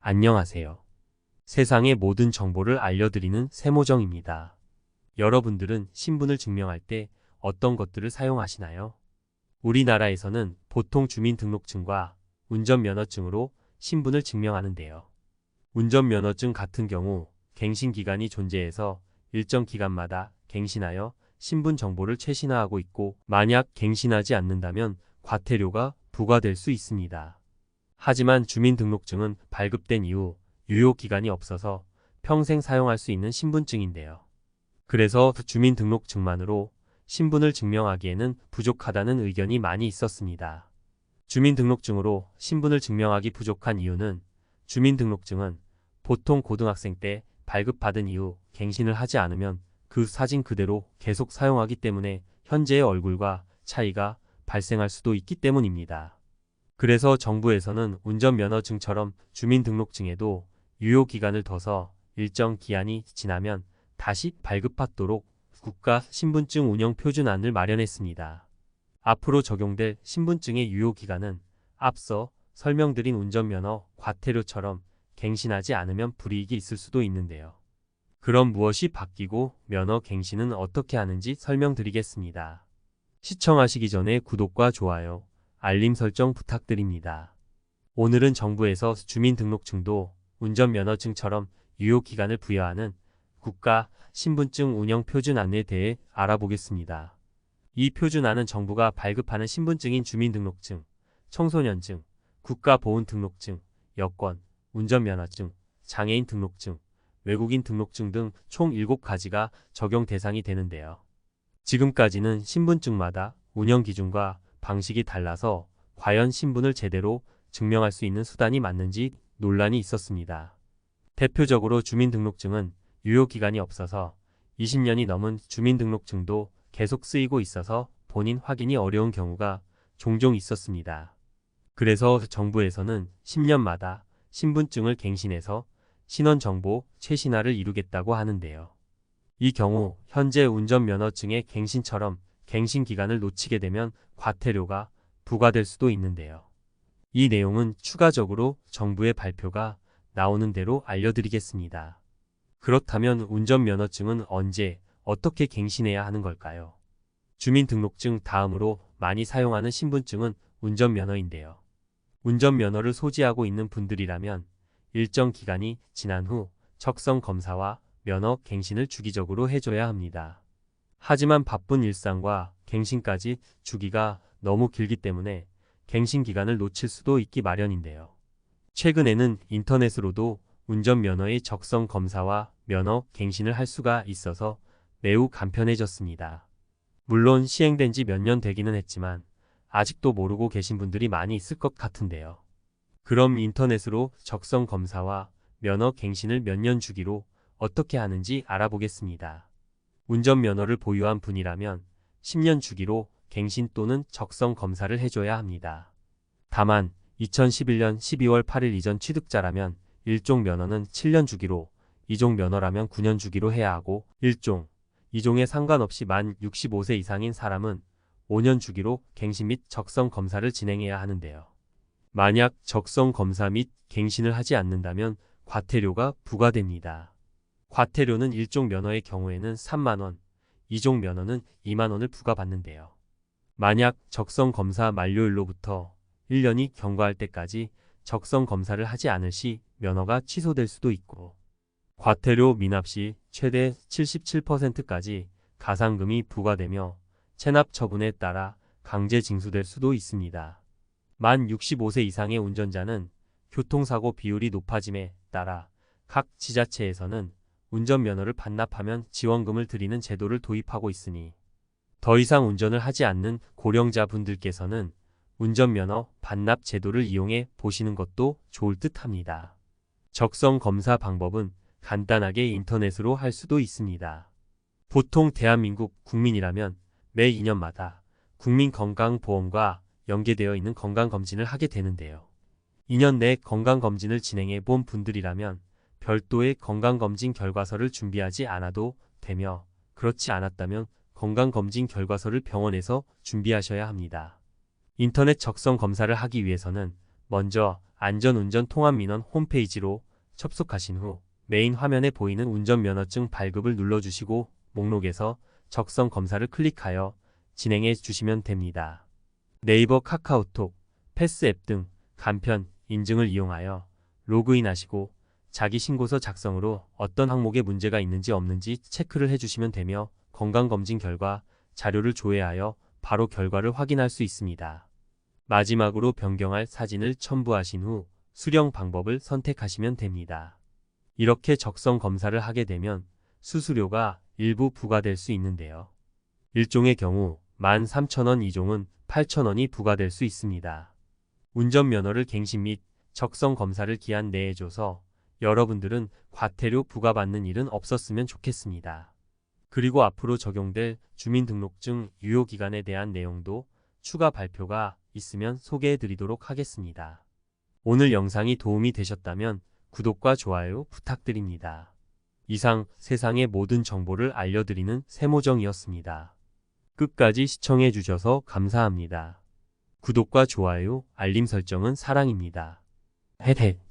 안녕하세요. 세상의 모든 정보를 알려드리는 세모정입니다. 여러분들은 신분을 증명할 때 어떤 것들을 사용하시나요? 우리나라에서는 보통 주민등록증과 운전면허증으로 신분을 증명하는데요. 운전면허증 같은 경우 갱신기간이 존재해서 일정 기간마다 갱신하여 신분 정보를 최신화하고 있고, 만약 갱신하지 않는다면 과태료가 부과될 수 있습니다. 하지만 주민등록증은 발급된 이후 유효기간이 없어서 평생 사용할 수 있는 신분증인데요. 그래서 주민등록증만으로 신분을 증명하기에는 부족하다는 의견이 많이 있었습니다. 주민등록증으로 신분을 증명하기 부족한 이유는, 주민등록증은 보통 고등학생 때 발급받은 이후 갱신을 하지 않으면 그 사진 그대로 계속 사용하기 때문에 현재의 얼굴과 차이가 발생할 수도 있기 때문입니다. 그래서 정부에서는 운전면허증처럼 주민등록증에도 유효기간을 둬서 일정 기한이 지나면 다시 발급받도록 국가신분증 운영표준안을 마련했습니다. 앞으로 적용될 신분증의 유효기간은 앞서 설명드린 운전면허, 과태료처럼 갱신하지 않으면 불이익이 있을 수도 있는데요. 그럼 무엇이 바뀌고 면허 갱신은 어떻게 하는지 설명드리겠습니다. 시청하시기 전에 구독과 좋아요, 알림 설정 부탁드립니다. 오늘은 정부에서 주민등록증도 운전면허증처럼 유효기간을 부여하는 국가 신분증 운영 표준안에 대해 알아보겠습니다. 이 표준안은 정부가 발급하는 신분증인 주민등록증, 청소년증, 국가보훈등록증, 여권, 운전면허증, 장애인 등록증, 외국인 등록증 등 총 7가지가 적용 대상이 되는데요. 지금까지는 신분증마다 운영 기준과 방식이 달라서 과연 신분을 제대로 증명할 수 있는 수단이 맞는지 논란이 있었습니다. 대표적으로 주민등록증은 유효기간이 없어서 20년이 넘은 주민등록증도 계속 쓰이고 있어서 본인 확인이 어려운 경우가 종종 있었습니다. 그래서 정부에서는 10년마다 신분증을 갱신해서 신원정보 최신화를 이루겠다고 하는데요. 이 경우 현재 운전면허증의 갱신처럼 갱신 기간을 놓치게 되면 과태료가 부과될 수도 있는데요. 이 내용은 추가적으로 정부의 발표가 나오는 대로 알려드리겠습니다. 그렇다면 운전면허증은 언제, 어떻게 갱신해야 하는 걸까요? 주민등록증 다음으로 많이 사용하는 신분증은 운전면허인데요. 운전면허를 소지하고 있는 분들이라면 일정 기간이 지난 후 적성검사와 면허 갱신을 주기적으로 해줘야 합니다. 하지만 바쁜 일상과 갱신까지 주기가 너무 길기 때문에 갱신 기간을 놓칠 수도 있기 마련인데요. 최근에는 인터넷으로도 운전면허의 적성 검사와 면허 갱신을 할 수가 있어서 매우 간편해졌습니다. 물론 시행된 지 몇 년 되기는 했지만 아직도 모르고 계신 분들이 많이 있을 것 같은데요. 그럼 인터넷으로 적성 검사와 면허 갱신을 몇 년 주기로 어떻게 하는지 알아보겠습니다. 운전면허를 보유한 분이라면 10년 주기로 갱신 또는 적성 검사를 해줘야 합니다. 다만 2011년 12월 8일 이전 취득자라면 1종 면허는 7년 주기로, 2종 면허라면 9년 주기로 해야 하고, 1종, 2종에 상관없이 만 65세 이상인 사람은 5년 주기로 갱신 및 적성 검사를 진행해야 하는데요. 만약 적성 검사 및 갱신을 하지 않는다면 과태료가 부과됩니다. 과태료는 1종 면허의 경우에는 3만원, 2종 면허는 2만원을 부과받는데요. 만약 적성 검사 만료일로부터 1년이 경과할 때까지 적성 검사를 하지 않을 시 면허가 취소될 수도 있고, 과태료 미납 시 최대 77%까지 가상금이 부과되며 체납 처분에 따라 강제 징수될 수도 있습니다. 만 65세 이상의 운전자는 교통사고 비율이 높아짐에 따라 각 지자체에서는 운전면허를 반납하면 지원금을 드리는 제도를 도입하고 있으니, 더 이상 운전을 하지 않는 고령자분들께서는 운전면허 반납 제도를 이용해 보시는 것도 좋을 듯 합니다. 적성 검사 방법은 간단하게 인터넷으로 할 수도 있습니다. 보통 대한민국 국민이라면 매 2년마다 국민건강보험과 연계되어 있는 건강검진을 하게 되는데요. 2년 내 건강검진을 진행해 본 분들이라면 별도의 건강검진 결과서를 준비하지 않아도 되며, 그렇지 않았다면 건강검진 결과서를 병원에서 준비하셔야 합니다. 인터넷 적성 검사를 하기 위해서는 먼저 안전운전 통합민원 홈페이지로 접속하신 후 메인 화면에 보이는 운전면허증 발급을 눌러주시고 목록에서 적성 검사를 클릭하여 진행해 주시면 됩니다. 네이버, 카카오톡, 패스 앱 등 간편 인증을 이용하여 로그인하시고 자기 신고서 작성으로 어떤 항목에 문제가 있는지 없는지 체크를 해주시면 되며 건강검진 결과 자료를 조회하여 바로 결과를 확인할 수 있습니다. 마지막으로 변경할 사진을 첨부하신 후 수령 방법을 선택하시면 됩니다. 이렇게 적성 검사를 하게 되면 수수료가 일부 부과될 수 있는데요. 1종의 경우 13,000원, 2종은 8,000원이 부과될 수 있습니다. 운전면허를 갱신 및 적성 검사를 기한 내에 줘서 여러분들은 과태료 부과받는 일은 없었으면 좋겠습니다. 그리고 앞으로 적용될 주민등록증 유효기간에 대한 내용도 추가 발표가 있으면 소개해 드리도록 하겠습니다. 오늘 영상이 도움이 되셨다면 구독과 좋아요 부탁드립니다. 이상 세상의 모든 정보를 알려드리는 세모정이었습니다. 끝까지 시청해 주셔서 감사합니다. 구독과 좋아요, 알림 설정은 사랑입니다. 헤헤.